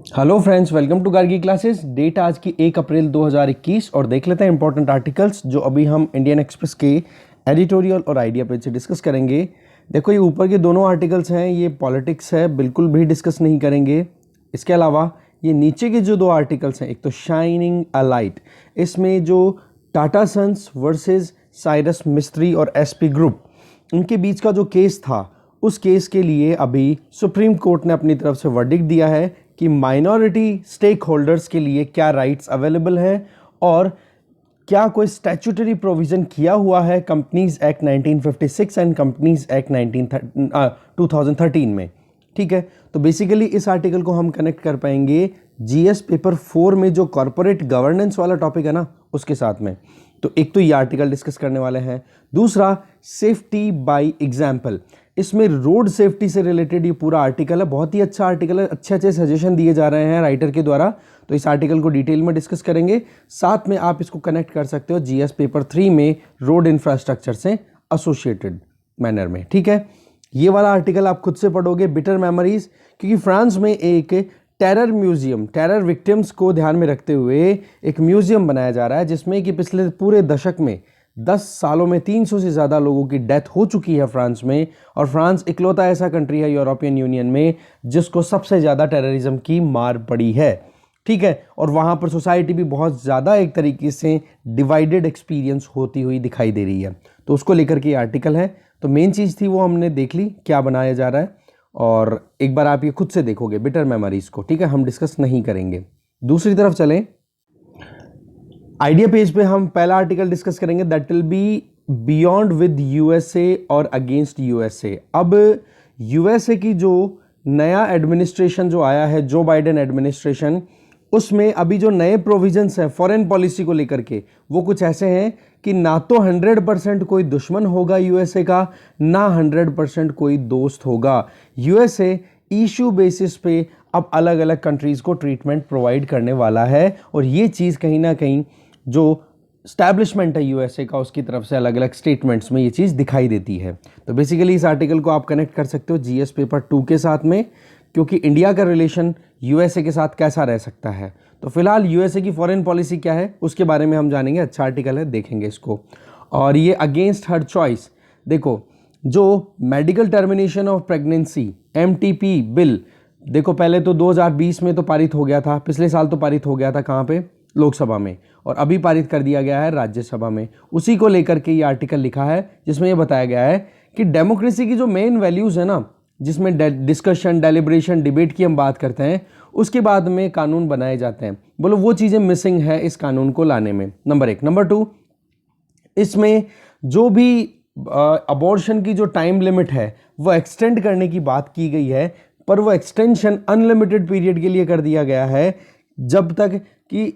Hello friends, welcome to Gargi classes. Date आज की 1 अप्रैल 2021 और देख लेते हैं इंपॉर्टेंट आर्टिकल्स जो अभी हम इंडियन एक्सप्रेस के एडिटोरियल और आइडिया पेज से डिस्कस करेंगे। देखो, ये ऊपर के दोनों आर्टिकल्स हैं, ये पॉलिटिक्स है, बिल्कुल भी डिस्कस नहीं करेंगे। इसके अलावा ये नीचे के जो दो आर्टिकल्स हैं, एक तो शाइनिंग अ लाइट, इसमें जो टाटा सन्स वर्सेस साइरस मिस्त्री और एसपी ग्रुप, उनके बीच का जो केस था, उस केस के लिए अभी सुप्रीम कोर्ट ने अपनी तरफ से वर्डिक्ट दिया है कि माइनॉरिटी स्टेक होल्डर्स के लिए क्या राइट्स अवेलेबल हैं और क्या कोई स्टैट्यूटरी प्रोविज़न किया हुआ है companies act 1956 and companies act 2013 में। ठीक है, तो बेसिकली इस आर्टिकल को हम कनेक्ट कर पाएंगे जीएस पेपर 4 में जो कॉर्पोरेट गवर्नेंस वाला टॉपिक है ना, उसके साथ में। तो एक तो ये आर्टिकल डिस्कस करने वाले हैं। दूसरा, सेफ्टी बाय एग्जाम्पल, इसमें रोड सेफ्टी से रिलेटेड ये पूरा आर्टिकल है। बहुत ही अच्छा आर्टिकल है, अच्छे अच्छे सजेशन दिए जा रहे हैं राइटर के द्वारा। तो इस आर्टिकल को डिटेल में डिस्कस करेंगे। साथ में आप इसको कनेक्ट कर सकते हो जीएस पेपर 3 में रोड इंफ्रास्ट्रक्चर से एसोसिएटेड मैनर में। ठीक है, ये वाला आर्टिकल आप खुद से पढ़ोगे, बिटर मेमोरीज, क्योंकि फ्रांस में एक टेरर म्यूजियम, टेरर विक्टिम्स को ध्यान में रखते हुए एक म्यूजियम बनाया जा रहा है, जिसमें कि पिछले पूरे दशक में 10 सालों में 300 से ज़्यादा लोगों की डेथ हो चुकी है फ्रांस में। और फ्रांस इकलौता ऐसा कंट्री है यूरोपियन यूनियन में जिसको सबसे ज़्यादा टेररिज्म की मार पड़ी है। ठीक है, और वहाँ पर सोसाइटी भी बहुत ज़्यादा एक तरीके से डिवाइडेड एक्सपीरियंस होती हुई दिखाई दे रही है। तो उसको लेकर के आर्टिकल है। तो मेन चीज़ थी वो हमने देख ली, क्या बनाया जा रहा है, और एक बार आप ये खुद से देखोगे बिटर मेमोरीज को। ठीक है, हम डिस्कस नहीं करेंगे। दूसरी तरफ चलें, आइडिया पेज पे हम पहला आर्टिकल डिस्कस करेंगे, that will be beyond with USA और अगेंस्ट यूएसए। अब यूएसए की जो नया एडमिनिस्ट्रेशन जो आया है, जो बाइडेन एडमिनिस्ट्रेशन, उसमें अभी जो नए प्रोविजंस हैं फॉरेन पॉलिसी को लेकर के, वो कुछ ऐसे हैं कि ना तो 100% कोई दुश्मन होगा यूएसए का, ना 100% कोई दोस्त होगा। यूएसए इशू बेसिस पे अब अलग अलग कंट्रीज़ को ट्रीटमेंट प्रोवाइड करने वाला है। और ये चीज़ कहीं ना कहीं जो स्टैब्लिशमेंट है यूएसए का, उसकी तरफ से अलग अलग स्टेटमेंट्स में ये चीज़ दिखाई देती है। तो बेसिकली इस आर्टिकल को आप कनेक्ट कर सकते हो जीएस पेपर 2 के साथ में, क्योंकि इंडिया का रिलेशन यूएसए के साथ कैसा रह सकता है। तो फिलहाल यूएसए की फॉरेन पॉलिसी क्या है उसके बारे में हम जानेंगे। अच्छा आर्टिकल है, देखेंगे इसको। और ये अगेंस्ट हर चॉइस, देखो, जो medical termination of pregnancy MTP bill, देखो पहले तो 2020 में तो पारित हो गया था, पिछले साल तो पारित हो गया था, कहाँ पे, लोकसभा में, और अभी पारित कर दिया गया है राज्यसभा में। उसी को लेकर के ये आर्टिकल लिखा है, जिसमें ये बताया गया है कि डेमोक्रेसी की जो मेन वैल्यूज़ है ना, जिसमें डिस्कशन, डेलिब्रेशन, डिबेट की हम बात करते हैं, उसके बाद में कानून बनाए जाते हैं। बोलो वो चीज़ें मिसिंग है इस कानून को लाने में, नंबर 1। नंबर 2, इसमें जो भी अबॉर्शन की जो टाइम लिमिट है वो एक्सटेंड करने की बात की गई है, पर वो एक्सटेंशन अनलिमिटेड पीरियड के लिए कर दिया गया है, जब तक कि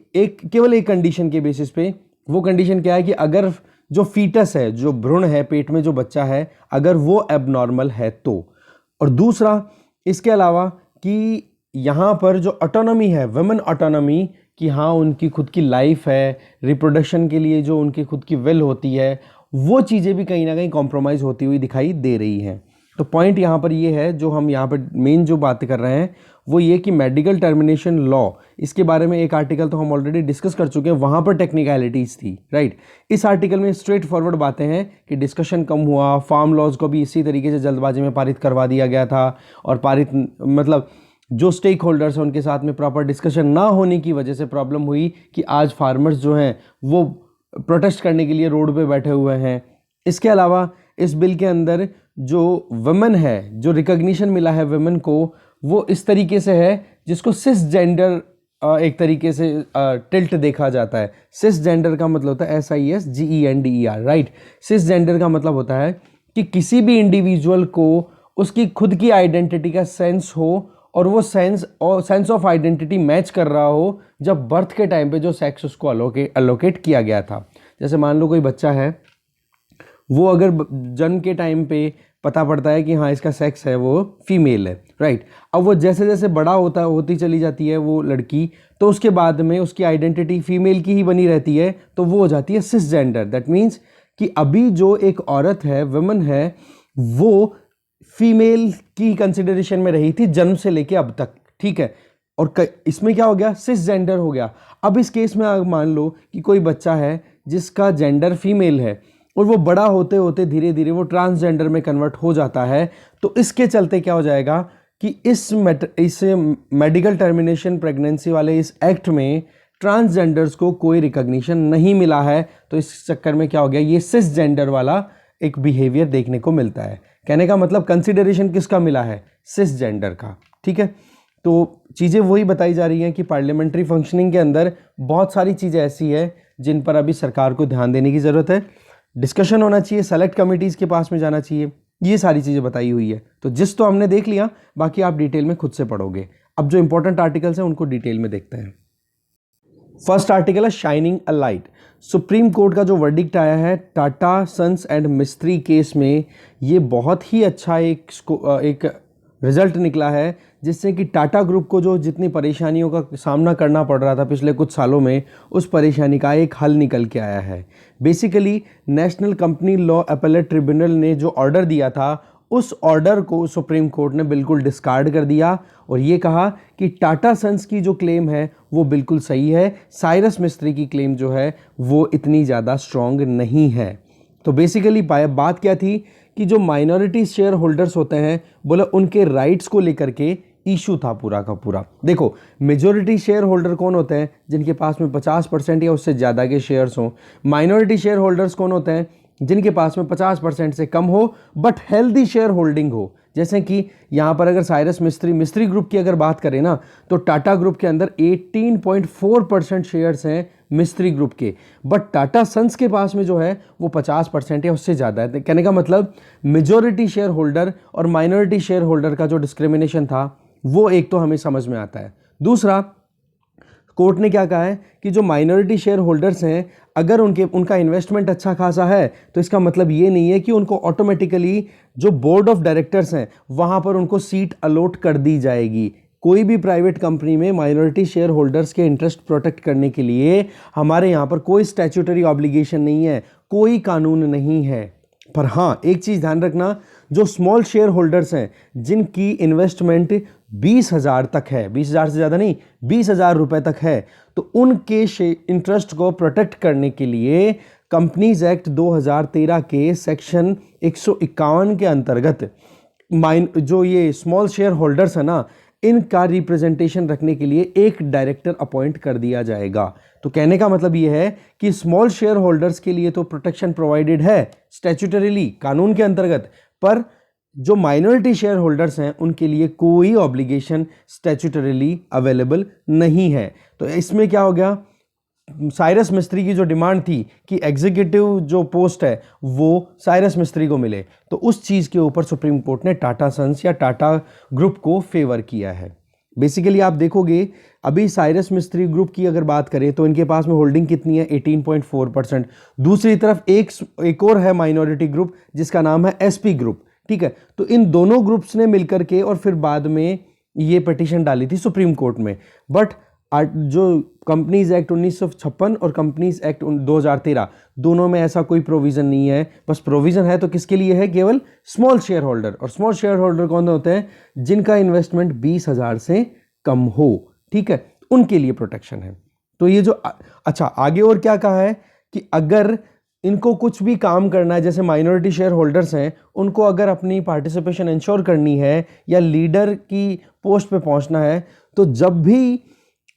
केवल एक कंडीशन के बेसिस पे। वो कंडीशन क्या है कि अगर जो फीटस है, जो भ्रूण है, पेट में जो बच्चा है, अगर वो एबनॉर्मल है तो। और दूसरा, इसके अलावा कि यहाँ पर जो ऑटोनॉमी है, वुमेन ऑटोनॉमी, कि हाँ उनकी खुद की लाइफ है, रिप्रोडक्शन के लिए जो उनकी खुद की विल होती है, वो चीज़ें भी कहीं ना कहीं कॉम्प्रोमाइज़ होती हुई दिखाई दे रही हैं। तो पॉइंट यहाँ पर ये है, जो हम यहाँ पर मेन जो बात कर रहे हैं वो ये कि मेडिकल टर्मिनेशन लॉ, इसके बारे में एक आर्टिकल तो हम ऑलरेडी डिस्कस कर चुके हैं, वहाँ पर टेक्निकलिटीज़ थी, राइट। इस आर्टिकल में स्ट्रेट फॉरवर्ड बातें हैं कि डिस्कशन कम हुआ, फार्म लॉज को भी इसी तरीके से जल्दबाजी में पारित करवा दिया गया था, और पारित मतलब जो स्टेक होल्डर्स हैं उनके साथ में प्रॉपर डिस्कशन ना होने की वजह से प्रॉब्लम हुई कि आज फार्मर्स जो हैं वो प्रोटेस्ट करने के लिए रोड पे बैठे हुए हैं। इसके अलावा इस बिल के अंदर जो वुमेन है, जो रिकॉग्निशन मिला है वुमेन को, वो इस तरीके से है जिसको सिस जेंडर एक तरीके से टिल्ट देखा जाता है। सिस जेंडर का मतलब होता है SISGENDER, राइट। सिस जेंडर का मतलब होता है कि किसी भी इंडिविजुअल को उसकी खुद की आइडेंटिटी का सेंस हो, और वो सेंस ऑफ आइडेंटिटी मैच कर रहा हो जब बर्थ के टाइम पे जो सेक्स उसको अलोकेट किया गया था। जैसे मान लो कोई बच्चा है, वो अगर जन्म के टाइम पे पता पड़ता है कि हाँ इसका सेक्स है, वो फीमेल है, राइट। अब वो जैसे जैसे बड़ा होती चली जाती है वो लड़की, तो उसके बाद में उसकी आइडेंटिटी फीमेल की ही बनी रहती है, तो वो हो जाती है सिस जेंडर। दैट मीन्स कि अभी जो एक औरत है, वुमन है, वो फीमेल की कंसिडरेशन में रही थी जन्म से लेके अब तक, ठीक है। और इसमें क्या हो गया, सिस जेंडर हो गया। अब इस केस में मान लो कि कोई बच्चा है जिसका जेंडर फीमेल है और वो बड़ा होते होते धीरे धीरे वो ट्रांसजेंडर में कन्वर्ट हो जाता है, तो इसके चलते क्या हो जाएगा कि इस मेडिकल टर्मिनेशन प्रेगनेंसी वाले इस एक्ट में ट्रांसजेंडर्स को कोई रिकॉग्निशन नहीं मिला है। तो इस चक्कर में क्या हो गया, ये सिस जेंडर वाला एक बिहेवियर देखने को मिलता है। कहने का मतलब कंसिडरेशन किसका मिला है, सिस जेंडर का। ठीक है, तो चीज़ें वही बताई जा रही हैं कि पार्लियामेंट्री फंक्शनिंग के अंदर बहुत सारी चीज़ें ऐसी है जिन पर अभी सरकार को ध्यान देने की ज़रूरत है, डिस्कशन होना चाहिए, सेलेक्ट कमिटीज़ के पास में जाना चाहिए, ये सारी चीज़ें बताई हुई है। तो जिस तो हमने देख लिया, बाकी आप डिटेल में खुद से पढ़ोगे। अब जो इंपॉर्टेंट आर्टिकल्स हैं उनको डिटेल में देखते हैं। फर्स्ट आर्टिकल है शाइनिंग अ लाइट। सुप्रीम कोर्ट का जो वर्डिक्ट आया है टाटा सन्स एंड मिस्त्री केस में, ये बहुत ही अच्छा एक रिजल्ट निकला है, जिससे कि टाटा ग्रुप को जो जितनी परेशानियों का सामना करना पड़ रहा था पिछले कुछ सालों में, उस परेशानी का एक हल निकल के आया है। Basically national company law appellate tribunal ने जो ऑर्डर दिया था, उस ऑर्डर को सुप्रीम कोर्ट ने बिल्कुल डिस्कार्ड कर दिया और ये कहा कि टाटा सन्स की जो क्लेम है वो बिल्कुल सही है, साइरस मिस्त्री की क्लेम जो है वो इतनी ज़्यादा स्ट्रॉन्ग नहीं है। तो बेसिकली बात क्या थी कि जो माइनॉरिटी शेयर होल्डर्स होते हैं, बोला उनके राइट्स को लेकर के इशू था पूरा का पूरा। देखो, मेजॉरिटी शेयर होल्डर कौन होते हैं, जिनके पास में 50% या उससे ज़्यादा के शेयर्स हों। माइनॉरिटी शेयर होल्डर्स कौन होते हैं, जिनके पास में 50% से कम हो बट हेल्दी शेयर होल्डिंग हो। जैसे कि यहाँ पर अगर साइरस मिस्त्री ग्रुप की अगर बात करें ना, तो टाटा ग्रुप के अंदर 18.4% शेयर्स हैं मिस्त्री ग्रुप के, बट टाटा सन्स के पास में जो है वो 50% या उससे ज़्यादा है। कहने का मतलब मेजॉरिटी शेयर होल्डर और माइनॉरिटी शेयर होल्डर का जो डिस्क्रिमिनेशन था वो एक तो हमें समझ में आता है। दूसरा, कोर्ट ने क्या कहा है कि जो माइनॉरिटी शेयर होल्डर्स हैं, अगर उनका इन्वेस्टमेंट अच्छा खासा है, तो इसका मतलब ये नहीं है कि उनको ऑटोमेटिकली जो बोर्ड ऑफ डायरेक्टर्स हैं वहाँ पर उनको सीट अलॉट कर दी जाएगी। कोई भी प्राइवेट कंपनी में माइनॉरिटी शेयर होल्डर्स के इंटरेस्ट प्रोटेक्ट करने के लिए हमारे यहाँ पर कोई स्टैट्यूटरी ऑब्लिगेशन नहीं है, कोई कानून नहीं है। पर हाँ, एक चीज़ ध्यान रखना, जो स्मॉल शेयर होल्डर्स हैं जिनकी इन्वेस्टमेंट 20,000 तक है, 20,000 से ज़्यादा नहीं, 20,000 रुपये तक है, तो उनके इंटरेस्ट को प्रोटेक्ट करने के लिए कंपनीज एक्ट 2013 के सेक्शन 151 के अंतर्गत जो ये स्मॉल शेयर होल्डर्स है ना, इनका रिप्रेजेंटेशन रखने के लिए एक डायरेक्टर अपॉइंट कर दिया जाएगा। तो कहने का मतलब ये है कि स्मॉल शेयर होल्डर्स के लिए तो प्रोटेक्शन प्रोवाइडेड है स्टैट्यूटरीली कानून के अंतर्गत, पर जो माइनॉरिटी शेयर होल्डर्स हैं उनके लिए कोई ऑब्लिगेशन स्टैट्यूटरीली अवेलेबल नहीं है। तो इसमें क्या हो गया, साइरस मिस्त्री की जो डिमांड थी कि एग्जीक्यूटिव जो पोस्ट है वो साइरस मिस्त्री को मिले, तो उस चीज़ के ऊपर सुप्रीम कोर्ट ने टाटा सन्स या टाटा ग्रुप को फेवर किया है। बेसिकली आप देखोगे अभी साइरस मिस्त्री ग्रुप की अगर बात करें तो इनके पास में होल्डिंग कितनी है, 18.4%। दूसरी तरफ एक और है माइनॉरिटी ग्रुप जिसका नाम है एसपी ग्रुप। ठीक है, तो इन दोनों ग्रुप्स ने मिलकर के और फिर बाद में ये पिटीशन डाली थी सुप्रीम कोर्ट में। बट जो कंपनीज एक्ट 1956 और कंपनीज एक्ट 2013 दोनों में ऐसा कोई प्रोविज़न नहीं है। बस प्रोविज़न है तो किसके लिए है, केवल स्मॉल शेयर होल्डर। और स्मॉल शेयर होल्डर कौन होते हैं, जिनका इन्वेस्टमेंट 20,000 से कम हो। ठीक है, उनके लिए प्रोटेक्शन है। तो ये जो अच्छा आगे और क्या कहा है कि अगर इनको कुछ भी काम करना है, जैसे माइनॉरिटी शेयर होल्डर्स हैं, उनको अगर अपनी पार्टिसिपेशन इंश्योर करनी है या लीडर की पोस्ट पे पहुंचना है, तो जब भी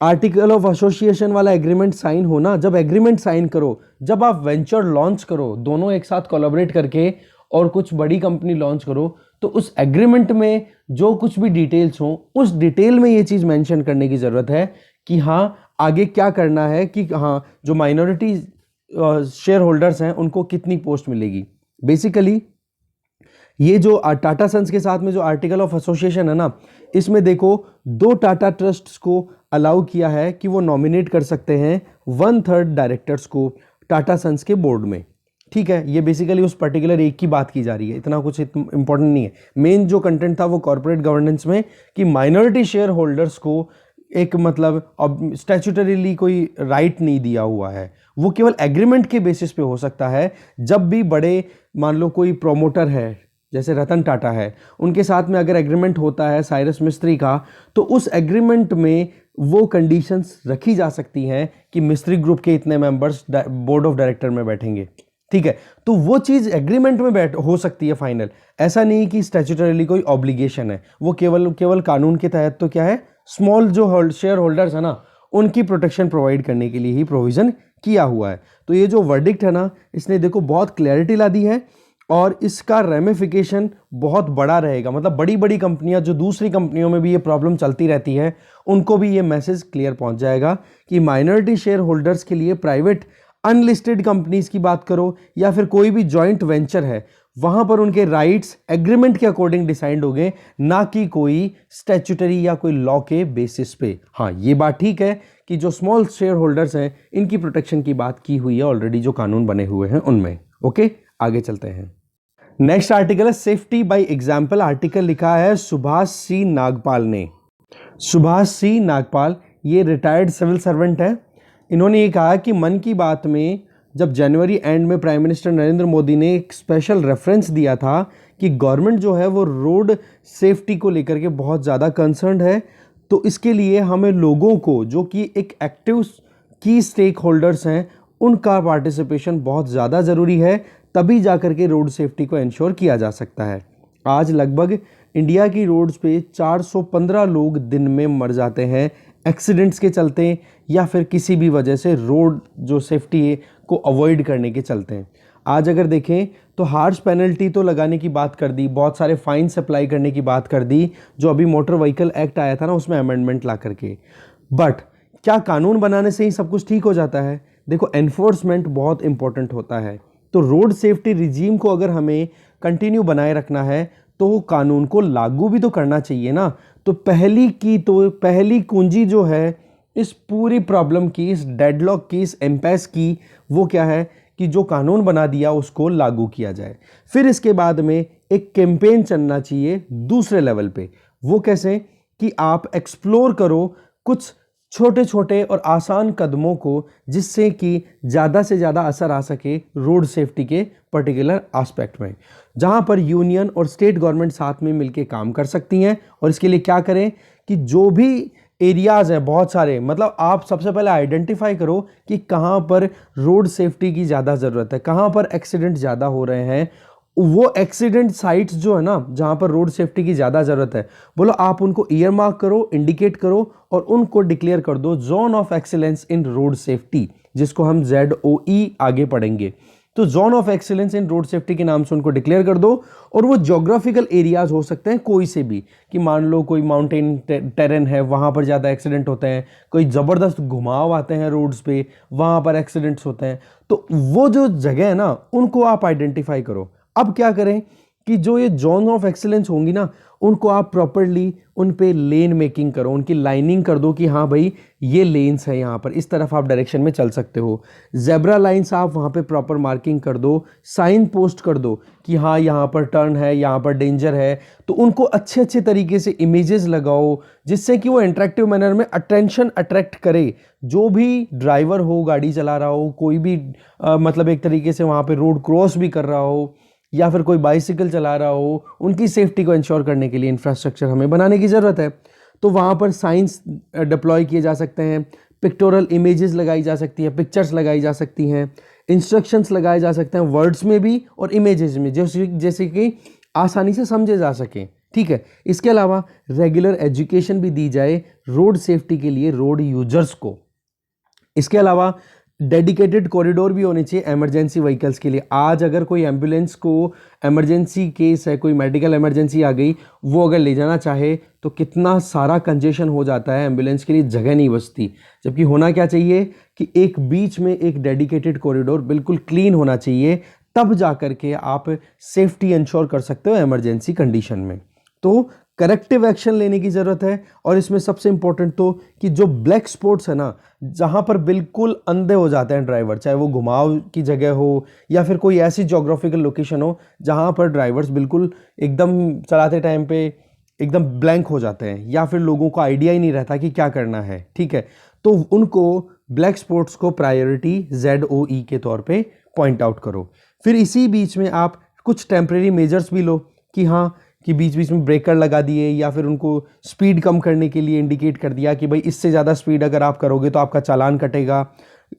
आर्टिकल ऑफ एसोसिएशन वाला एग्रीमेंट साइन हो ना, जब एग्रीमेंट साइन करो, जब आप वेंचर लॉन्च करो, दोनों एक साथ कोलैबोरेट करके और कुछ बड़ी कंपनी लॉन्च करो, तो उस एग्रीमेंट में जो कुछ भी डिटेल्स हो, उस डिटेल में ये चीज़ मेंशन करने की ज़रूरत है कि हाँ आगे क्या करना है, कि हाँ जो माइनॉरिटी शेयर होल्डर्स हैं उनको कितनी पोस्ट मिलेगी। बेसिकली ये जो टाटा सन्स के साथ में जो आर्टिकल ऑफ एसोसिएशन है ना, इसमें देखो 2 टाटा ट्रस्ट्स को अलाउ किया है कि वो नॉमिनेट कर सकते हैं 1/3 डायरेक्टर्स को टाटा सन्स के बोर्ड में। ठीक है, ये बेसिकली उस पर्टिकुलर एक की बात की जा रही है, इतना कुछ इंपॉर्टेंट नहीं है। मेन जो कंटेंट था वो कॉर्पोरेट गवर्नेंस में कि माइनॉरिटी शेयर होल्डर्स को एक मतलब स्टैट्यूटरीली कोई राइट नहीं दिया हुआ है, वो केवल एग्रीमेंट के बेसिस पे हो सकता है। जब भी बड़े मान लो कोई प्रोमोटर है जैसे रतन टाटा है, उनके साथ में अगर एग्रीमेंट होता है साइरस मिस्त्री का, तो उस एग्रीमेंट में वो कंडीशंस रखी जा सकती हैं कि मिस्त्री ग्रुप के इतने मेंबर्स बोर्ड ऑफ डायरेक्टर में बैठेंगे, ठीक है। तो वो चीज़ एग्रीमेंट में बैठ हो सकती है फाइनल, ऐसा नहीं कि स्टैट्यूटरीली कोई ऑब्लिगेशन है, वो केवल कानून के तहत तो क्या है, स्मॉल जो शेयर होल्डर्स है ना, उनकी प्रोटेक्शन प्रोवाइड करने के लिए ही प्रोविज़न किया हुआ है। तो ये जो वर्डिक्ट है ना, इसने देखो बहुत क्लैरिटी ला दी है और इसका रेमिफिकेशन बहुत बड़ा रहेगा। मतलब बड़ी बड़ी कंपनियां, जो दूसरी कंपनियों में भी ये प्रॉब्लम चलती रहती है, उनको भी ये मैसेज क्लियर पहुंच जाएगा कि माइनॉरिटी शेयर होल्डर्स के लिए प्राइवेट अनलिस्टेड कंपनीज की बात करो या फिर कोई भी जॉइंट वेंचर है, वहां पर उनके राइट्स एग्रीमेंट के अकॉर्डिंग डिसाइड होंगे, ना कि कोई स्टैट्यूटरी या कोई लॉ के बेसिस पे। हाँ, ये बात ठीक है कि जो स्मॉल शेयर होल्डर्स हैं, इनकी प्रोटेक्शन की बात की हुई है ऑलरेडी, जो कानून बने हुए हैं उनमें। ओके, आगे चलते हैं। नेक्स्ट आर्टिकल है सेफ्टी बाय एग्जाम्पल। आर्टिकल लिखा है सुभाष सी नागपाल ने। सुभाष सी नागपाल ये रिटायर्ड सिविल सर्वेंट है। इन्होंने ये कहा कि मन की बात में जब जनवरी एंड में प्राइम मिनिस्टर नरेंद्र मोदी ने एक स्पेशल रेफरेंस दिया था कि गवर्नमेंट जो है वो रोड सेफ्टी को लेकर के बहुत ज़्यादा कंसर्न्ड है, तो इसके लिए हमें लोगों को, जो कि एक एक्टिव की स्टेक होल्डर्स हैं, उनका पार्टिसिपेशन बहुत ज़्यादा ज़रूरी है, तभी जाकर के रोड सेफ्टी को इंश्योर किया जा सकता है। आज लगभग इंडिया की रोड्स पे 415 लोग दिन में मर जाते हैं एक्सीडेंट्स के चलते या फिर किसी भी वजह से रोड जो सेफ्टी है को अवॉइड करने के चलते हैं। आज अगर देखें तो हार्श पेनल्टी तो लगाने की बात कर दी, बहुत सारे फाइन्स अप्लाई करने की बात कर दी, जो अभी मोटर व्हीकल एक्ट आया था ना, उसमें अमेंडमेंट ला करके। बट क्या कानून बनाने से ही सब कुछ ठीक हो जाता है? देखो, एनफोर्समेंट बहुत इंपॉर्टेंट होता है। तो रोड सेफ्टी रिजीम को अगर हमें कंटिन्यू बनाए रखना है तो कानून को लागू भी तो करना चाहिए ना। तो पहली कुंजी जो है इस पूरी प्रॉब्लम की, इस डेडलॉक की, इस एम्पैस की, वो क्या है कि जो कानून बना दिया उसको लागू किया जाए। फिर इसके बाद में एक कैंपेन चलना चाहिए दूसरे लेवल पे। वो कैसे कि आप एक्सप्लोर करो कुछ छोटे छोटे और आसान कदमों को, जिससे कि ज़्यादा से ज़्यादा असर आ सके रोड सेफ्टी के पर्टिकुलर एस्पेक्ट में, जहाँ पर यूनियन और स्टेट गवर्नमेंट साथ में मिलके काम कर सकती हैं। और इसके लिए क्या करें कि जो भी एरियाज़ हैं बहुत सारे, मतलब आप सबसे पहले आइडेंटिफाई करो कि कहाँ पर रोड सेफ्टी की ज़्यादा ज़रूरत है, कहाँ पर एक्सीडेंट ज़्यादा हो रहे हैं। वो एक्सीडेंट साइट्स जो है ना, जहाँ पर रोड सेफ्टी की ज़्यादा ज़रूरत है, बोलो आप उनको ईयर मार्क करो, इंडिकेट करो और उनको डिक्लेयर कर दो zone of excellence in road safety, जिसको हम ZOE आगे पढ़ेंगे। तो zone of excellence in road safety के नाम से उनको डिक्लेयर कर दो। और वो ज्योग्राफिकल एरियाज हो सकते हैं कोई से भी, कि मान लो कोई माउंटेन टेरेन है, वहाँ पर ज़्यादा एक्सीडेंट होते हैं, कोई ज़बरदस्त घुमाव आते हैं रोड्स पे, वहाँ पर एक्सीडेंट्स होते हैं। तो वो जो जगह है ना, उनको आप आइडेंटिफाई करो। अब क्या करें कि जो ये जोन ऑफ एक्सीलेंस होंगी ना, उनको आप प्रॉपर्ली उन पे लेन मेकिंग करो, उनकी लाइनिंग कर दो कि हाँ भाई ये लेन्स है, यहाँ पर इस तरफ आप डायरेक्शन में चल सकते हो। जेब्रा लाइन्स आप वहाँ पे प्रॉपर मार्किंग कर दो, साइन पोस्ट कर दो कि हाँ यहाँ पर टर्न है, यहाँ पर डेंजर है। तो उनको अच्छे अच्छे तरीके से इमेजेस लगाओ, जिससे कि वो इंटरेक्टिव मैनर में अटेंशन अट्रैक्ट करे। जो भी ड्राइवर हो, गाड़ी चला रहा हो, कोई भी मतलब एक तरीके से वहाँ पर रोड क्रॉस भी कर रहा हो, या फिर कोई बाइसिकल चला रहा हो, उनकी सेफ्टी को इंश्योर करने के लिए इंफ्रास्ट्रक्चर हमें बनाने की ज़रूरत है। तो वहाँ पर साइंस डिप्लॉय किए जा सकते हैं, पिक्टोरल इमेजेस लगाई जा सकती है, पिक्चर्स लगाई जा सकती हैं, इंस्ट्रक्शंस लगाए जा सकते हैं वर्ड्स में भी और इमेजेस में, जैसे कि आसानी से समझे जा सकें। ठीक है, इसके अलावा रेगुलर एजुकेशन भी दी जाए रोड सेफ्टी के लिए रोड यूजर्स को। इसके अलावा डेडिकेटेड कॉरिडोर भी होने चाहिए इमरजेंसी व्हीकल्स के लिए। आज अगर कोई एम्बुलेंस को इमरजेंसी केस है, कोई मेडिकल इमरजेंसी आ गई, वो अगर ले जाना चाहे तो कितना सारा कंजेशन हो जाता है, एम्बुलेंस के लिए जगह नहीं बचती। जबकि होना क्या चाहिए कि एक बीच में एक डेडिकेटेड कॉरिडोर बिल्कुल क्लीन होना चाहिए, तब जा कर के आप सेफ्टी इंश्योर कर सकते हो इमरजेंसी कंडीशन में। तो करेक्टिव एक्शन लेने की ज़रूरत है। और इसमें सबसे इंपॉर्टेंट तो कि जो ब्लैक स्पॉट्स है ना, जहाँ पर बिल्कुल अंधे हो जाते हैं ड्राइवर, चाहे वो घुमाव की जगह हो या फिर कोई ऐसी ज्योग्राफिकल लोकेशन हो जहाँ पर ड्राइवर्स बिल्कुल एकदम चलाते टाइम पे एकदम ब्लैंक हो जाते हैं, या फिर लोगों को आइडिया ही नहीं रहता कि क्या करना है। ठीक है, तो उनको ब्लैक स्पॉट्स को प्रायोरिटी ZOE के तौर पे पॉइंट आउट करो। फिर इसी बीच में आप कुछ टेम्परेरी मेजर्स भी लो। कि हाँ कि बीच बीच में ब्रेकर लगा दिए या फिर उनको स्पीड कम करने के लिए इंडिकेट कर दिया कि भाई इससे ज़्यादा स्पीड अगर आप करोगे तो आपका चालान कटेगा।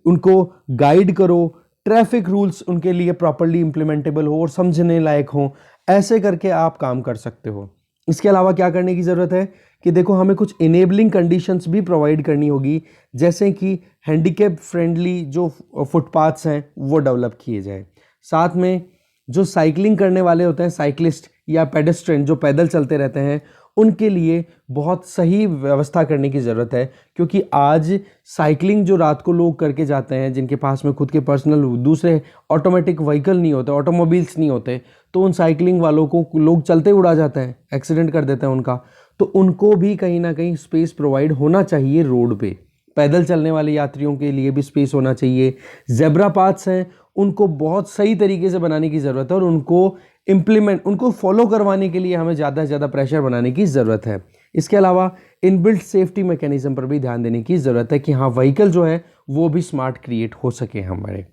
उनको गाइड करो, ट्रैफिक रूल्स उनके लिए प्रॉपरली इम्प्लीमेंटेबल हो और समझने लायक हो, ऐसे करके आप काम कर सकते हो। इसके अलावा क्या करने की ज़रूरत है कि देखो हमें कुछ इनेबलिंग कंडीशंस भी प्रोवाइड करनी होगी, जैसे कि हैंडीकैप फ्रेंडली जो फुटपाथ्स हैं वो डेवलप किए जाए। साथ में जो साइकिलिंग करने वाले होते हैं, साइकिलिस्ट या पेडेस्ट्रियन जो पैदल चलते रहते हैं, उनके लिए बहुत सही व्यवस्था करने की ज़रूरत है, क्योंकि आज साइकिलिंग जो रात को लोग करके जाते हैं जिनके पास में खुद के पर्सनल दूसरे ऑटोमेटिक व्हीकल नहीं होते, ऑटोमोबाइल्स नहीं होते, तो उन साइकिलिंग वालों को लोग चलते उड़ा जाते हैं, एक्सीडेंट कर देते हैं उनका। तो उनको भी कहीं ना कहीं स्पेस प्रोवाइड होना चाहिए रोड पे। पैदल चलने वाले यात्रियों के लिए भी स्पेस होना चाहिए। जेब्रा पाथ्स हैं, उनको बहुत सही तरीके से बनाने की ज़रूरत है और उनको फॉलो करवाने के लिए हमें ज़्यादा से ज़्यादा प्रेशर बनाने की ज़रूरत है। इसके अलावा इनबिल्ट सेफ्टी मैकेनिज्म पर भी ध्यान देने की ज़रूरत है कि हाँ व्हीकल जो है वो भी स्मार्ट क्रिएट हो सके हमारे।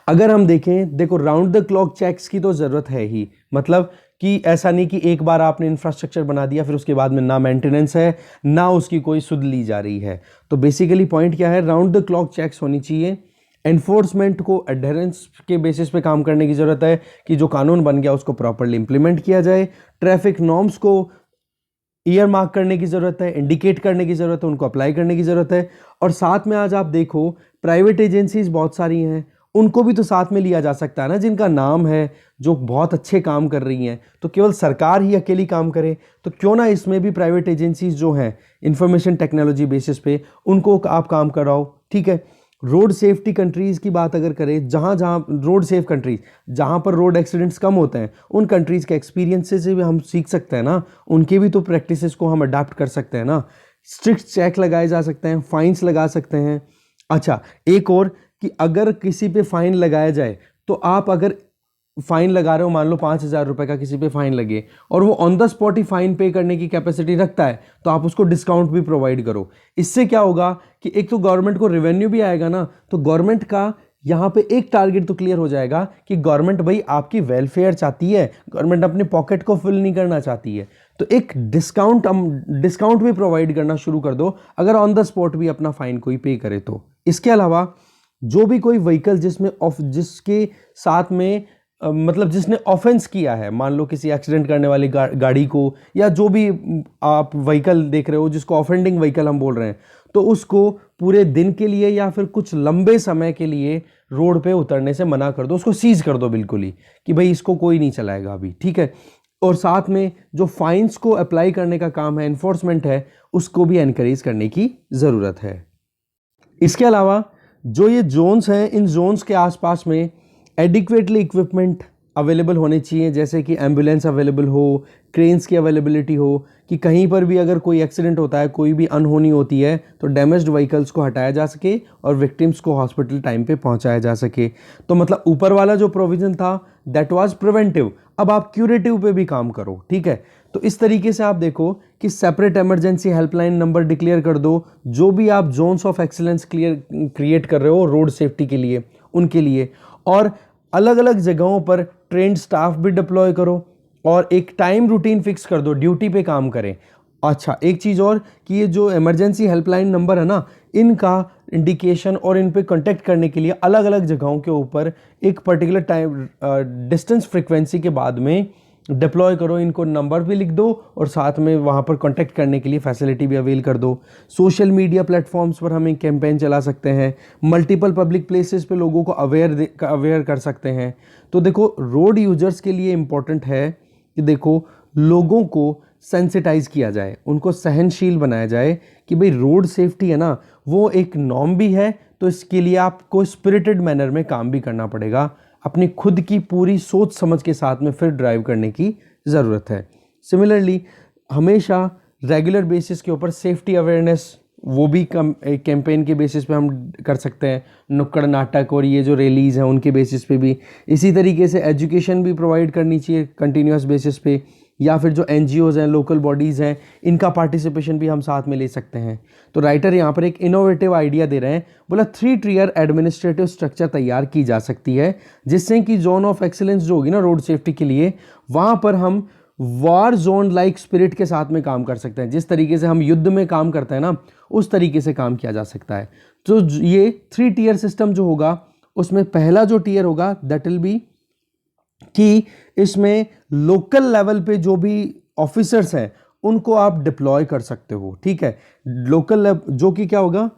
अगर हम देखें, देखो राउंड द क्लॉक चेक्स की तो ज़रूरत है ही, मतलब कि ऐसा नहीं कि एक बार आपने इंफ्रास्ट्रक्चर बना दिया फिर उसके बाद में ना मेंटेनेंस है ना उसकी कोई सुध ली जा रही है। तो बेसिकली पॉइंट क्या है, राउंड द क्लॉक चेक्स होनी चाहिए। एनफोर्समेंट को एडहेरेंस के बेसिस पे काम करने की ज़रूरत है कि जो कानून बन गया उसको प्रॉपरली इंप्लीमेंट किया जाए। ट्रैफिक नॉर्म्स को ईयर मार्क करने की ज़रूरत है, इंडिकेट करने की ज़रूरत है, उनको अप्लाई करने की ज़रूरत है। और साथ में आज आप देखो प्राइवेट एजेंसीज बहुत सारी हैं, उनको भी तो साथ में लिया जा सकता है ना, जिनका नाम है, जो बहुत अच्छे काम कर रही हैं। तो केवल सरकार ही अकेली काम करे तो क्यों ना इसमें भी प्राइवेट एजेंसीज जो हैं इंफॉर्मेशन टेक्नोलॉजी बेसिस पे उनको आप काम कराओ, ठीक है। रोड सेफ्टी कंट्रीज़ की बात अगर करें, जहाँ रोड सेफ कंट्रीज जहाँ पर रोड एक्सीडेंट्स कम होते हैं, उन कंट्रीज़ के एक्सपीरियंसेस से भी हम सीख सकते हैं ना, उनके भी तो प्रैक्टिसेस को हम अडाप्ट कर सकते हैं ना। स्ट्रिक्ट चेक लगाए जा सकते हैं, फाइन्स लगा सकते हैं। अच्छा, एक और कि अगर किसी पे फाइन लगाया जाए तो आप अगर फाइन लगा रहे हो, मान लो 5,000 रुपए का किसी पे फाइन लगे और वो on the spot he fine पे करने की कैपेसिटी रखता है, तो आप उसको डिस्काउंट भी प्रोवाइड करो। इससे क्या होगा कि एक तो गवर्नमेंट को रेवेन्यू भी आएगा ना, तो गवर्नमेंट का यहाँ पे एक टारगेट तो क्लियर हो जाएगा कि गवर्नमेंट भाई आपकी वेलफेयर चाहती है, गवर्नमेंट अपने पॉकेट को फिल नहीं करना चाहती है। तो एक डिस्काउंट भी प्रोवाइड करना शुरू कर दो अगर ऑन द स्पॉट भी अपना फाइन कोई पे करे तो। इसके अलावा जो भी कोई व्हीकल जिसके साथ में मतलब जिसने ऑफेंस किया है, मान लो किसी एक्सीडेंट करने वाली गाड़ी को, या जो भी आप व्हीकल देख रहे हो जिसको ऑफेंडिंग व्हीकल हम बोल रहे हैं, तो उसको पूरे दिन के लिए या फिर कुछ लंबे समय के लिए रोड पे उतरने से मना कर दो, उसको सीज कर दो बिल्कुल ही कि भाई इसको कोई नहीं चलाएगा अभी, ठीक है। और साथ में जो फाइन्स को अप्लाई करने का काम है, एनफोर्समेंट है, उसको भी एनकरेज करने की ज़रूरत है। इसके अलावा जो ये जोन्स हैं, इन जोन्स के आसपास में एडिक्वेटली इक्विपमेंट अवेलेबल होने चाहिए, जैसे कि एम्बुलेंस अवेलेबल हो, क्रेन्स की अवेलेबिलिटी हो, कि कहीं पर भी अगर कोई एक्सीडेंट होता है, कोई भी अनहोनी होती है, तो डैमेज्ड व्हीकल्स को हटाया जा सके और विक्टिम्स को हॉस्पिटल टाइम पे पहुंचाया जा सके। तो मतलब ऊपर वाला जो प्रोविज़न था दैट वाज प्रिवेंटिव, अब आप क्यूरेटिव पे भी काम करो, ठीक है। तो इस तरीके से आप देखो कि separate emergency helpline number declare कर दो, जो भी आप जोन्स ऑफ एक्सीलेंस क्रिएट कर रहे हो रोड सेफ्टी के लिए, उनके लिए, और अलग अलग जगहों पर ट्रेंड स्टाफ भी डिप्लॉय करो और एक टाइम रूटीन फिक्स कर दो, ड्यूटी पे काम करें। अच्छा, एक चीज़ और कि ये जो इमरजेंसी हेल्पलाइन नंबर है ना, इनका इंडिकेशन और इन पे कांटेक्ट करने के लिए अलग अलग जगहों के ऊपर एक पर्टिकुलर टाइम डिस्टेंस फ्रीक्वेंसी के बाद में डिप्लॉय करो, इनको नंबर भी लिख दो और साथ में वहाँ पर कांटेक्ट करने के लिए फैसिलिटी भी अवेल कर दो। सोशल मीडिया प्लेटफॉर्म्स पर हम एक कैंपेन चला सकते हैं, मल्टीपल पब्लिक प्लेसेस पे लोगों को अवेयर कर सकते हैं। तो देखो रोड यूजर्स के लिए इम्पोर्टेंट है कि देखो लोगों को सेंसिटाइज किया जाए, उनको सहनशील बनाया जाए कि भाई रोड सेफ्टी है ना, वो एक नॉर्म भी है, तो इसके लिए आपको स्पिरिटेड मैनर में काम भी करना पड़ेगा, अपनी खुद की पूरी सोच समझ के साथ में फिर ड्राइव करने की ज़रूरत है। सिमिलरली हमेशा रेगुलर बेसिस के ऊपर सेफ्टी अवेयरनेस वो भी एक कैंपेन के बेसिस पे हम कर सकते हैं, नुक्कड़ नाटक और ये जो रैलीज़ हैं उनके बेसिस पे भी। इसी तरीके से एजुकेशन भी प्रोवाइड करनी चाहिए कंटिन्यूस बेसिस पे या फिर जो एनजीओज हैं, लोकल बॉडीज़ हैं, इनका पार्टिसिपेशन भी हम साथ में ले सकते हैं। तो राइटर यहाँ पर एक इनोवेटिव आइडिया दे रहे हैं, बोला 3 टियर एडमिनिस्ट्रेटिव स्ट्रक्चर तैयार की जा सकती है, जिससे कि जोन ऑफ एक्सीलेंस जो होगी ना रोड सेफ्टी के लिए, वहाँ पर हम वॉर जोन लाइक स्पिरिट के साथ में काम कर सकते हैं। जिस तरीके से हम युद्ध में काम करते हैं ना, उस तरीके से काम किया जा सकता है। तो ये 3 टियर सिस्टम जो होगा, उसमें पहला जो टियर होगा दैट विल बी कि इसमें लोकल लेवल पे जो भी ऑफिसर्स हैं उनको आप डिप्लॉय कर सकते हो। ठीक है, लोकल लेवल जो कि क्या होगा,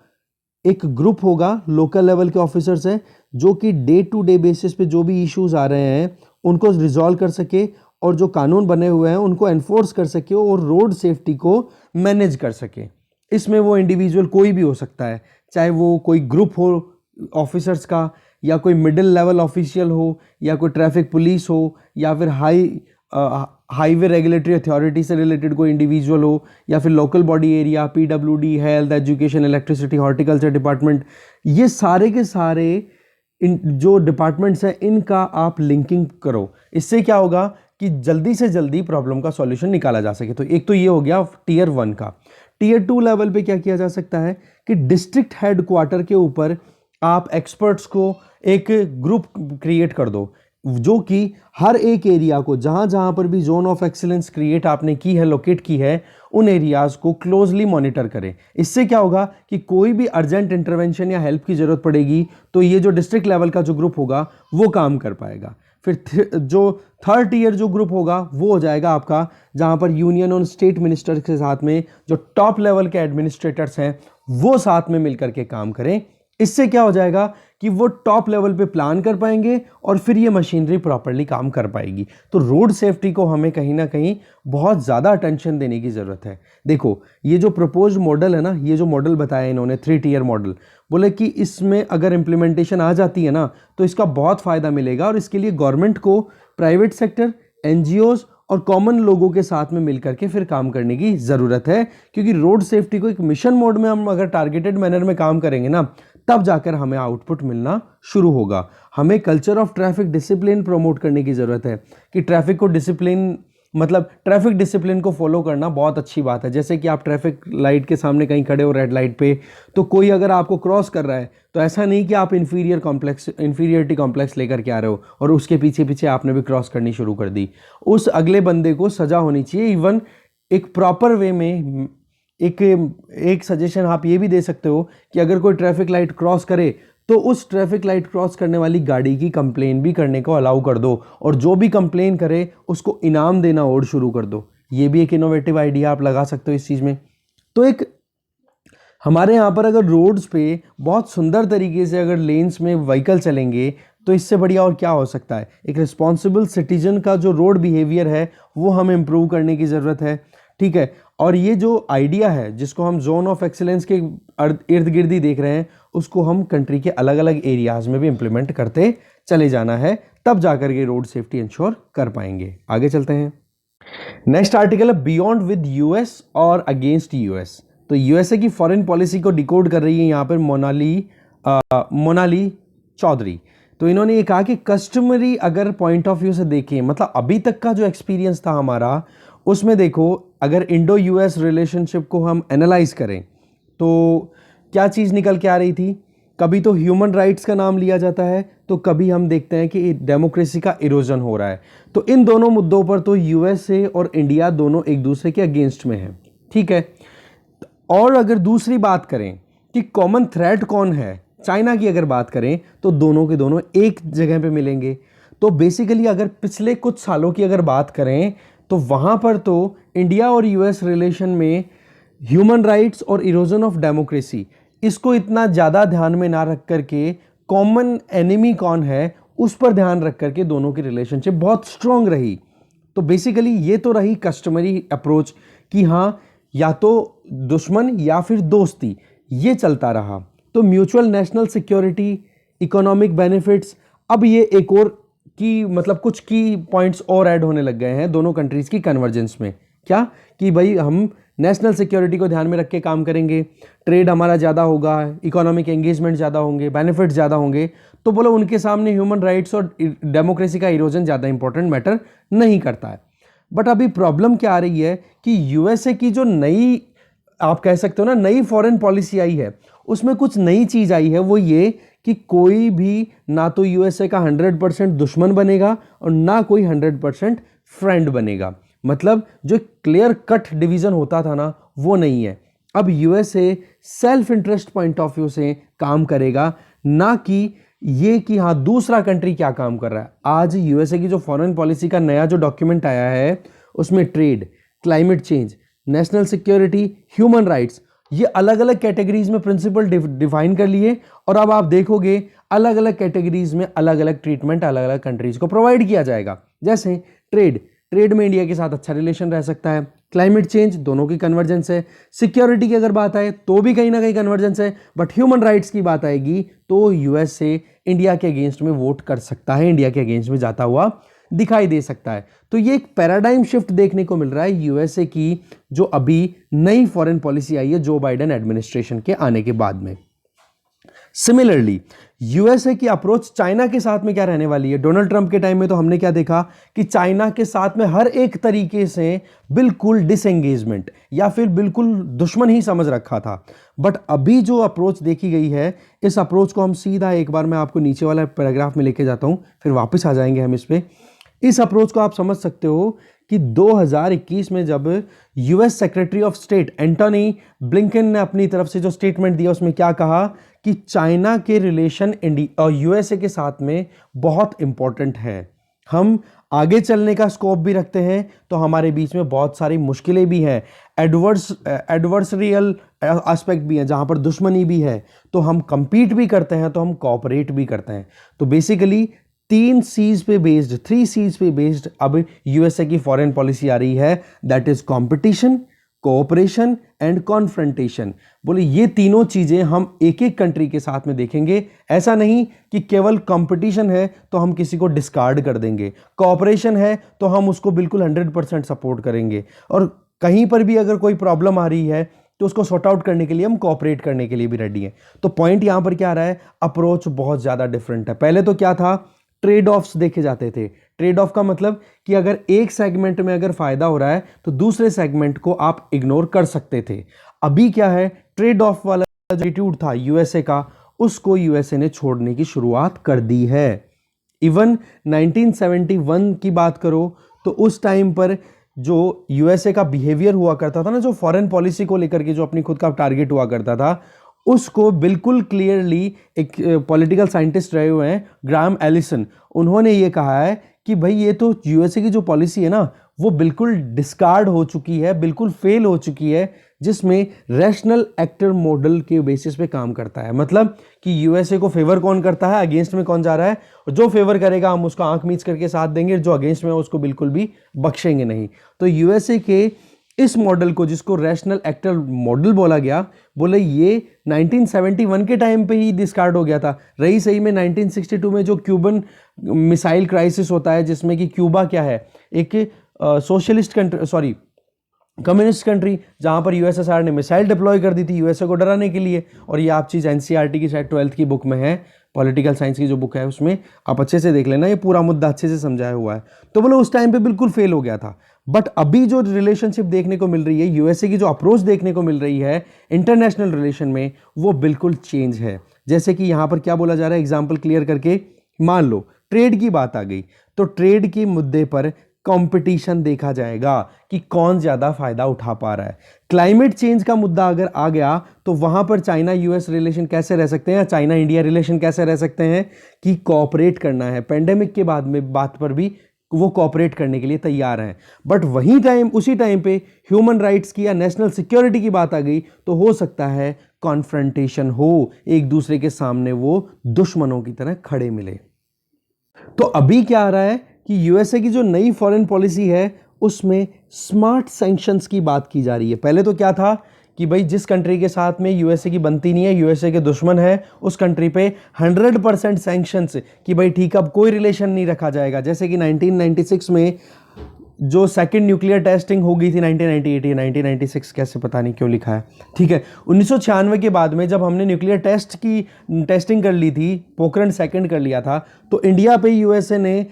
एक ग्रुप होगा लोकल लेवल के ऑफिसर्स हैं जो कि डे टू डे बेसिस पे जो भी इश्यूज आ रहे हैं उनको रिजॉल्व कर सके, और जो कानून बने हुए हैं उनको एनफोर्स कर सके और रोड सेफ्टी को मैनेज कर सके। इसमें वो इंडिविजुअल कोई भी हो सकता है, चाहे वो कोई ग्रुप हो ऑफिसर्स का, या कोई मिडिल लेवल ऑफिशियल हो, या कोई ट्रैफिक पुलिस हो, या फिर हाईवे रेगुलेटरी अथॉरिटी से रिलेटेड कोई इंडिविजुअल हो, या फिर local body area, PWD, health, education, electricity, horticulture department, ये सारे के सारे जो डिपार्टमेंट्स हैं इनका आप लिंकिंग करो। इससे क्या होगा कि जल्दी से जल्दी प्रॉब्लम का सॉल्यूशन निकाला जा सके। तो एक तो ये हो गया टियर 1 का। टियर 2 लेवल पे क्या किया जा सकता है कि डिस्ट्रिक्ट हेडक्वार्टर के ऊपर आप एक्सपर्ट्स को एक ग्रुप क्रिएट कर दो, जो कि हर एक एरिया को जहां जहां पर भी जोन ऑफ एक्सीलेंस क्रिएट आपने की है, लोकेट की है, उन एरियाज को क्लोजली मॉनिटर करें। इससे क्या होगा कि कोई भी अर्जेंट इंटरवेंशन या हेल्प की जरूरत पड़ेगी तो ये जो डिस्ट्रिक्ट लेवल का जो ग्रुप होगा वो काम कर पाएगा। फिर जो 3rd टियर जो ग्रुप होगा वो हो जाएगा आपका, जहां पर यूनियन और स्टेट मिनिस्टर के साथ में जो टॉप लेवल के एडमिनिस्ट्रेटर्स हैं वो साथ में मिलकर के काम करें। इससे क्या हो जाएगा कि वो टॉप लेवल पे प्लान कर पाएंगे और फिर ये मशीनरी प्रॉपर्ली काम कर पाएगी। तो रोड सेफ्टी को हमें कहीं ना कहीं बहुत ज़्यादा अटेंशन देने की ज़रूरत है। देखो ये जो प्रपोज मॉडल है ना, ये जो मॉडल बताया इन्होंने 3 टियर मॉडल, बोले कि इसमें अगर इम्प्लीमेंटेशन आ जाती है ना तो इसका बहुत फ़ायदा मिलेगा, और इसके लिए गवर्नमेंट को प्राइवेट सेक्टर, एनजीओज और कॉमन लोगों के साथ में मिलकर के फिर काम करने की ज़रूरत है। क्योंकि रोड सेफ्टी को एक मिशन मोड में हम अगर टारगेटेड मैनर में काम करेंगे ना, तब जाकर हमें आउटपुट मिलना शुरू होगा। हमें culture of traffic discipline promote करने की ज़रूरत है कि ट्रैफिक को डिसिप्लिन, मतलब ट्रैफिक डिसिप्लिन को फॉलो करना बहुत अच्छी बात है। जैसे कि आप ट्रैफिक लाइट के सामने कहीं खड़े हो रेड लाइट पे, तो कोई अगर आपको क्रॉस कर रहा है तो ऐसा नहीं कि आप इन्फीरियरिटी कॉम्प्लेक्स लेकर के आ रहे हो और उसके पीछे पीछे आपने भी क्रॉस करनी शुरू कर दी। उस अगले बंदे को सज़ा होनी चाहिए। इवन एक प्रॉपर वे में एक सजेशन आप ये भी दे सकते हो कि अगर कोई ट्रैफिक लाइट क्रॉस करे तो उस ट्रैफिक लाइट क्रॉस करने वाली गाड़ी की कंप्लेन भी करने को अलाउ कर दो, और जो भी कंप्लेन करे उसको इनाम देना और शुरू कर दो। ये भी एक इनोवेटिव आइडिया आप लगा सकते हो इस चीज़ में। तो एक हमारे यहाँ पर अगर रोड्स पे बहुत सुंदर तरीके से अगर लेन्स में व्हीकल चलेंगे तो इससे बढ़िया और क्या हो सकता है। एक रिस्पॉन्सिबल सिटीजन का जो रोड बिहेवियर है वो हमें इम्प्रूव करने की ज़रूरत है। ठीक है, और ये जो आइडिया है जिसको हम जोन ऑफ एक्सीलेंस के इर्द गिर्द ही देख रहे हैं, उसको हम कंट्री के अलग अलग एरियाज़ में भी इम्प्लीमेंट करते चले जाना है, तब जाकर के रोड सेफ्टी इंश्योर कर पाएंगे। आगे चलते हैं। नेक्स्ट आर्टिकल है बियॉन्ड विद यूएस और अगेंस्ट यूएस। तो यूएसए की फॉरेन पॉलिसी को डिकोड कर रही है यहाँ पर मोनाली चौधरी। तो इन्होंने ये कहा कि कस्टमरी अगर पॉइंट ऑफ व्यू से देखें, मतलब अभी तक का जो एक्सपीरियंस था हमारा, उसमें देखो अगर इंडो यूएस रिलेशनशिप को हम एनालाइज करें तो क्या चीज़ निकल के आ रही थी। कभी तो ह्यूमन राइट्स का नाम लिया जाता है, तो कभी हम देखते हैं कि डेमोक्रेसी का इरोजन हो रहा है। तो इन दोनों मुद्दों पर तो यूएसए और इंडिया दोनों एक दूसरे के अगेंस्ट में हैं। ठीक है, और अगर दूसरी बात करें कि कॉमन थ्रेट कौन है, चाइना की अगर बात करें तो दोनों के दोनों एक जगह पे मिलेंगे। तो बेसिकली अगर पिछले कुछ सालों की अगर बात करें तो वहाँ पर तो इंडिया और यूएस रिलेशन में ह्यूमन राइट्स और इरोजन ऑफ डेमोक्रेसी, इसको इतना ज़्यादा ध्यान में ना रख करके कॉमन एनिमी कौन है उस पर ध्यान रख करके दोनों की रिलेशनशिप बहुत स्ट्रॉन्ग रही। तो बेसिकली ये तो रही कस्टमरी अप्रोच कि हाँ या तो दुश्मन या फिर दोस्ती, ये चलता रहा। तो mutual national security, economic benefits, अब ये एक और की मतलब कुछ की पॉइंट्स और ऐड होने लग गए हैं दोनों कंट्रीज़ की कन्वर्जेंस में। क्या कि भाई हम नेशनल सिक्योरिटी को ध्यान में रख के काम करेंगे, ट्रेड हमारा ज़्यादा होगा, इकोनॉमिक एंगेजमेंट ज़्यादा होंगे, बेनिफिट ज़्यादा होंगे, तो बोलो उनके सामने ह्यूमन राइट्स और डेमोक्रेसी का इरोजन ज़्यादा इंपॉर्टेंट मैटर नहीं करता है। बट अभी प्रॉब्लम क्या आ रही है कि यूएसए की जो नई, आप कह सकते हो ना, नई फॉरेन पॉलिसी आई है, उसमें कुछ नई चीज आई है। वो ये कि कोई भी ना तो यूएसए का 100% दुश्मन बनेगा और ना कोई 100% फ्रेंड बनेगा। मतलब जो क्लियर कट डिवीजन होता था ना, वो नहीं है। अब USA self interest point of view से काम करेगा, ना कि ये कि हाँ दूसरा कंट्री क्या काम कर रहा है। आज यूएसए की जो फॉरेन पॉलिसी का नया जो डॉक्यूमेंट आया है, उसमें trade, climate change, national security, human rights, ये अलग अलग कैटेगरीज में प्रिंसिपल डिफाइन कर लिए। और अब आप देखोगे अलग अलग कैटेगरीज में अलग अलग ट्रीटमेंट अलग अलग कंट्रीज को प्रोवाइड किया जाएगा। जैसे ट्रेड में इंडिया के साथ अच्छा रिलेशन रह सकता है। क्लाइमेट चेंज, दोनों की कन्वर्जेंस है। सिक्योरिटी की अगर बात आए तो भी कहीं ना कहीं कन्वर्जेंस है। बट ह्यूमन राइट्स की बात आएगी तो यूएसए इंडिया के अगेंस्ट में वोट कर सकता है, इंडिया के अगेंस्ट में जाता हुआ दिखाई दे सकता है। तो ये एक पैराडाइम शिफ्ट देखने को मिल रहा है यूएसए की, जो अभी नई फॉरेन पॉलिसी आई है जो बाइडेन एडमिनिस्ट्रेशन के आने के बाद में। सिमिलरली यूएसए की अप्रोच चाइना के साथ में क्या रहने वाली है। डोनाल्ड ट्रंप के टाइम में तो हमने क्या देखा कि चाइना के साथ में हर एक तरीके से बिल्कुल डिसएंगेजमेंट या फिर बिल्कुल दुश्मन ही समझ रखा था। बट अभी जो अप्रोच देखी गई है, इस अप्रोच को हम सीधा, एक बार मैं आपको नीचे वाला पैराग्राफ में लेके जाता हूं, फिर वापस आ जाएंगे हम इस पे। इस अप्रोच को आप समझ सकते हो कि 2021 में जब US secretary of state Antony Blinken ने अपनी तरफ से जो स्टेटमेंट दिया, उसमें क्या कहा कि चाइना के रिलेशन इंडिया और यूएसए के साथ में बहुत इंपॉर्टेंट है। हम आगे चलने का स्कोप भी रखते हैं, तो हमारे बीच में बहुत सारी मुश्किलें भी हैं, एडवर्सरियल एस्पेक्ट भी हैं, जहां पर दुश्मनी भी है। तो हम कंपीट भी करते हैं, तो हम कोऑपरेट भी करते हैं। तो बेसिकली 3 C's पे बेस्ड, 3 C's पे बेस्ड अब यूएसए की फॉरेन पॉलिसी आ रही है, that is competition, cooperation and confrontation. बोले ये तीनों चीजें हम एक एक कंट्री के साथ में देखेंगे। ऐसा नहीं कि केवल कंपटीशन है तो हम किसी को डिस्कार्ड कर देंगे, कोऑपरेशन है तो हम उसको बिल्कुल 100% सपोर्ट करेंगे, और कहीं पर भी अगर कोई प्रॉब्लम आ रही है तो उसको सॉर्ट आउट करने के लिए हम कोऑपरेट करने के लिए भी रेडी हैं। तो पॉइंट यहां पर क्या आ रहा है, अप्रोच बहुत ज्यादा डिफरेंट है। पहले तो क्या था, ट्रेड ऑफ्स देखे जाते थे। ट्रेड ऑफ का मतलब कि अगर एक सेगमेंट में अगर फायदा हो रहा है तो दूसरे सेगमेंट को आप इग्नोर कर सकते थे। अभी क्या है, ट्रेड ऑफ वाला जो एटीट्यूड था यूएसए का, उसको यूएसए ने छोड़ने की शुरुआत कर दी है। इवन 1971 की बात करो तो उस टाइम पर जो यूएसए का बिहेवियर हुआ करता था ना, जो फॉरेन पॉलिसी को लेकर के जो अपनी खुद का टारगेट हुआ करता था, उसको बिल्कुल क्लियरली एक पॉलिटिकल साइंटिस्ट रहे हुए हैं ग्राहम एलिसन, उन्होंने ये कहा है कि भाई ये तो यूएसए की जो पॉलिसी है ना, वो बिल्कुल डिस्कार्ड हो चुकी है, बिल्कुल फेल हो चुकी है, जिसमें रैशनल एक्टर मॉडल के बेसिस पे काम करता है। मतलब कि यूएसए को फेवर कौन करता है, अगेंस्ट में कौन जा रहा है, जो फेवर करेगा हम उसको आंख मीच करके साथ देंगे, जो अगेंस्ट में है उसको बिल्कुल भी बख्शेंगे नहीं। तो यूएसए के इस मॉडल को, जिसको रैशनल एक्टर मॉडल बोला गया, बोले ये 1971 के टाइम पे ही डिस्कार्ड हो गया था। रही सही में 1962 में जो क्यूबन मिसाइल क्राइसिस होता है, जिसमें कि क्यूबा क्या है, एक socialist country, sorry communist country, जहां पर यूएसएसआर ने मिसाइल डिप्लॉय कर दी थी यूएसए को डराने के लिए। और ये आप चीज़ एनसीईआरटी की शायद 12th की बुक में है, पॉलिटिकल साइंस की जो बुक है उसमें आप अच्छे से देख लेना, ये पूरा मुद्दा अच्छे से समझाया हुआ है। तो बोलो उस टाइम पे बिल्कुल फेल हो गया था। बट अभी जो रिलेशनशिप देखने को मिल रही है, यूएसए की जो अप्रोच देखने को मिल रही है इंटरनेशनल रिलेशन में, वो बिल्कुल चेंज है। जैसे कि यहाँ पर क्या बोला जा रहा है, एग्जाम्पल क्लियर करके, मान लो ट्रेड की बात आ गई, तो ट्रेड के मुद्दे पर कंपटीशन देखा जाएगा कि कौन ज्यादा फायदा उठा पा रहा है। क्लाइमेट चेंज का मुद्दा अगर आ गया तो वहां पर चाइना यूएस रिलेशन कैसे रह सकते हैं, या चाइना इंडिया रिलेशन कैसे रह सकते हैं, कि कोऑपरेट करना है। पेंडेमिक के बाद में बात पर भी वो कोऑपरेट करने के लिए तैयार हैं। बट उसी टाइम पे ह्यूमन राइट्स की या नेशनल सिक्योरिटी की बात आ गई तो हो सकता है कॉन्फ्रंटेशन हो, एक दूसरे के सामने वो दुश्मनों की तरह खड़े मिले। तो अभी क्या आ रहा है कि यूएसए की जो नई फॉरेन पॉलिसी है उसमें स्मार्ट सैंक्शंस की बात की जा रही है। पहले तो क्या था कि भाई जिस कंट्री के साथ में यूएसए की बनती नहीं है, यूएसए के दुश्मन है, उस कंट्री पे 100% सैंक्शंस कि भाई ठीक है अब कोई रिलेशन नहीं रखा जाएगा। जैसे कि 1996 में जो सेकंड न्यूक्लियर टेस्टिंग हो गई थी, 1998 या 1996 कैसे पता नहीं क्यों लिखा है, ठीक है। 1996 के बाद में जब हमने न्यूक्लियर टेस्टिंग कर ली थी, पोखरण सेकंड कर लिया था, तो इंडिया पे यूएसए ने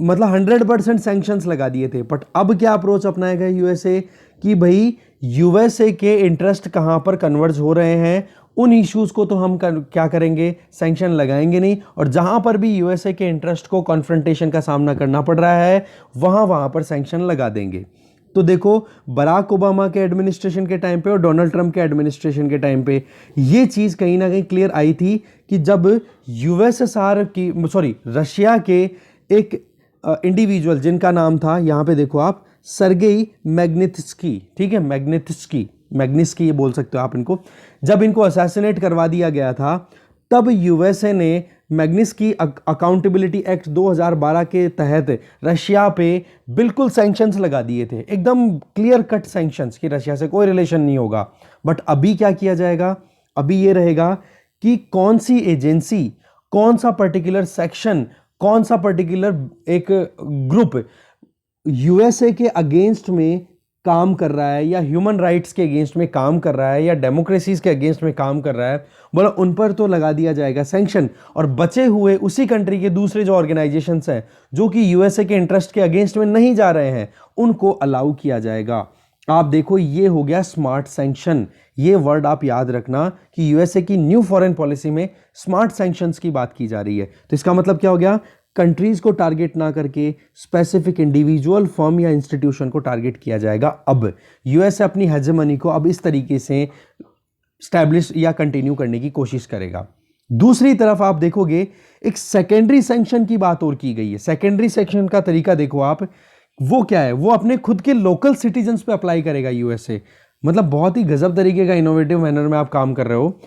मतलब 100% सैंक्शंस लगा दिए थे। बट अब क्या अप्रोच अपनाएगा यूएसए कि भाई यूएसए के इंटरेस्ट कहाँ पर कन्वर्ज हो रहे हैं, उन इश्यूज को तो हम क्या करेंगे, सैंक्शन लगाएंगे नहीं, और जहां पर भी यूएसए के इंटरेस्ट को कॉन्फ्रंटेशन का सामना करना पड़ रहा है वहां पर सैंक्शन लगा देंगे। तो देखो बराक ओबामा के एडमिनिस्ट्रेशन के टाइम पे और डोनाल्ड ट्रंप के एडमिनिस्ट्रेशन के टाइम पे ये चीज़ कहीं ना कहीं क्लियर आई थी कि जब यूएसएसआर की रशिया के एक इंडिविजुअल जिनका नाम था, यहाँ पे देखो आप, सरगेई मैग्नित्स्की, ठीक है, मैग्नित्स्की ये बोल सकते हो आप इनको, जब इनको असैसिनेट करवा दिया गया था तब यूएसए ने मैग्नित्स्की अकाउंटेबिलिटी एक्ट 2012 के तहत रशिया पे बिल्कुल सैंक्शंस लगा दिए थे, एकदम क्लियर कट सैंक्शंस कि रशिया से कोई रिलेशन नहीं होगा। बट अभी क्या किया जाएगा, अभी ये रहेगा कि कौन सी एजेंसी, कौन सा पर्टिकुलर सेक्शन, कौन सा पर्टिकुलर एक ग्रुप यूएसए के अगेंस्ट में काम कर रहा है या ह्यूमन राइट्स के अगेंस्ट में काम कर रहा है या डेमोक्रेसीज के अगेंस्ट में काम कर रहा है, बोला उन पर तो लगा दिया जाएगा सैंक्शन, और बचे हुए उसी कंट्री के दूसरे जो ऑर्गेनाइजेशंस हैं जो कि यूएसए के इंटरेस्ट के अगेंस्ट में नहीं जा रहे हैं उनको अलाउ किया जाएगा। आप देखो ये हो गया स्मार्ट सैंक्शन। ये वर्ड आप याद रखना कि यूएसए की न्यू फॉरेन पॉलिसी में स्मार्ट सैंक्शंस की बात की जा रही है। तो इसका मतलब क्या हो गया, कंट्रीज को टारगेट ना करके स्पेसिफिक इंडिविजुअल फर्म या इंस्टीट्यूशन को टारगेट किया जाएगा। अब यूएसए अपनी हेजेमनी को अब इस तरीके से स्टैब्लिश या कंटिन्यू करने की कोशिश करेगा। दूसरी तरफ आप देखोगे एक सेकेंडरी सैंक्शन की बात और की गई है। सेकेंडरी सैंक्शन का तरीका देखो आप, वो क्या है, वो अपने खुद के लोकल सिटीजन्स पे अप्लाई करेगा यूएसए। मतलब बहुत ही गजब तरीके का इनोवेटिव मैनर में आप काम कर रहे हो।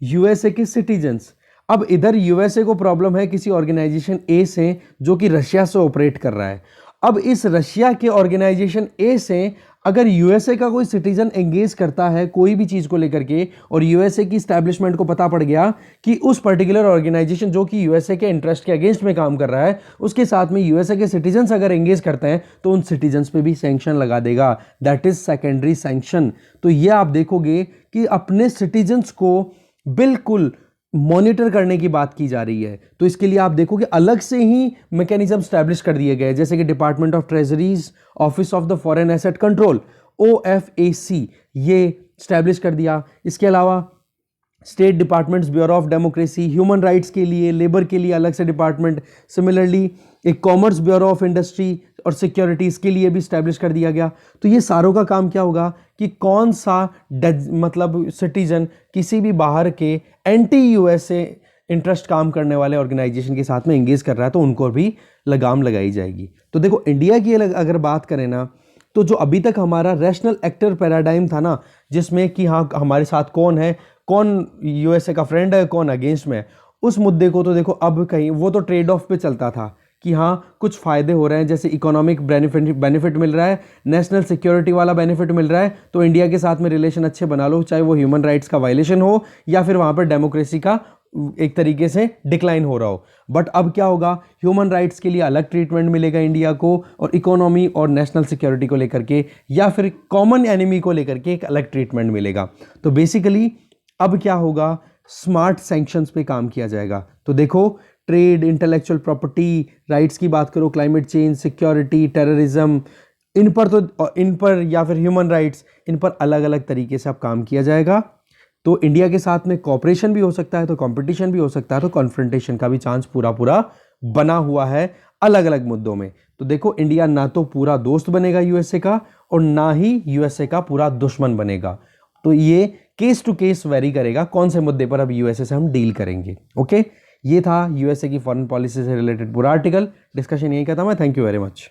यूएसए के सिटीजन्स, अब इधर यूएसए को प्रॉब्लम है किसी ऑर्गेनाइजेशन ए से जो कि रशिया से ऑपरेट कर रहा है। अब इस रशिया के ऑर्गेनाइजेशन ए से अगर यूएसए का कोई सिटीजन एंगेज करता है कोई भी चीज को लेकर के, और यूएसए की स्टैब्लिशमेंट को पता पड़ गया कि उस पर्टिकुलर ऑर्गेनाइजेशन जो कि यूएसए के इंटरेस्ट के अगेंस्ट में काम कर रहा है उसके साथ में यूएसए के सिटीजन्स अगर एंगेज करते हैं तो उन सिटीजन्स पे भी सैंक्शन लगा देगा। That is secondary sanction. तो ये आप देखोगे कि अपने सिटीजन्स को बिल्कुल मॉनिटर करने की बात की जा रही है। तो इसके लिए आप देखो कि अलग से ही मैकेनिज्म स्टैब्लिश कर दिए गए, जैसे कि department of treasuries, office of the foreign asset control, OFAC, ये स्टैब्लिश कर दिया। इसके अलावा state departments, bureau of democracy, human rights के लिए, लेबर के लिए अलग से डिपार्टमेंट, सिमिलरली एक कॉमर्स ब्यूरो ऑफ इंडस्ट्री और सिक्योरिटीज के लिए भी स्टैब्लिश कर दिया गया। तो ये सारों का काम क्या होगा कि कौन सा मतलब सिटीजन किसी भी बाहर के एंटी यूएसए इंटरेस्ट काम करने वाले ऑर्गेनाइजेशन के साथ में एंगेज कर रहा है तो उनको भी लगाम लगाई जाएगी। तो देखो इंडिया की अगर बात करें ना, तो जो अभी तक हमारा रैशनल एक्टर पैराडाइम था ना, जिसमें कि हाँ हमारे साथ कौन है, कौन यूएसए का फ्रेंड है, कौन अगेंस्ट में, उस मुद्दे को तो देखो अब कहीं वो तो ट्रेड ऑफ पे चलता था कि हाँ कुछ फायदे हो रहे हैं, जैसे इकोनॉमिक बेनिफिट मिल रहा है, नेशनल सिक्योरिटी वाला बेनिफिट मिल रहा है, तो इंडिया के साथ में रिलेशन अच्छे बना लो, चाहे वो ह्यूमन राइट्स का वायलेशन हो या फिर वहाँ पर डेमोक्रेसी का एक तरीके से डिक्लाइन हो रहा हो। बट अब क्या होगा, ह्यूमन राइट्स के लिए अलग ट्रीटमेंट मिलेगा इंडिया को, और इकोनॉमी और नेशनल सिक्योरिटी को लेकर के या फिर कॉमन एनिमी को लेकर के एक अलग ट्रीटमेंट मिलेगा। तो बेसिकली अब क्या होगा, स्मार्ट सैंक्शंस पे काम किया जाएगा। तो देखो ट्रेड, इंटेलेक्चुअल प्रॉपर्टी राइट्स की बात करो, क्लाइमेट चेंज, सिक्योरिटी, टेररिज्म, इन पर या फिर ह्यूमन राइट्स, इन पर अलग अलग तरीके से अब काम किया जाएगा। तो इंडिया के साथ में कॉपरेशन भी हो सकता है, तो कंपटीशन भी हो सकता है, तो कॉन्फ्रंटेशन का भी चांस पूरा बना हुआ है अलग अलग मुद्दों में। तो देखो इंडिया ना तो पूरा दोस्त बनेगा यूएसए का और ना ही यूएसए का पूरा दुश्मन बनेगा। तो ये केस टू केस वेरी करेगा कौन से मुद्दे पर अब यूएसए से हम डील करेंगे। ओके, ये था यूएसए की फॉरेन पॉलिसी से रिलेटेड पूरा आर्टिकल। डिस्कशन यही खत्म है। Thank you very much.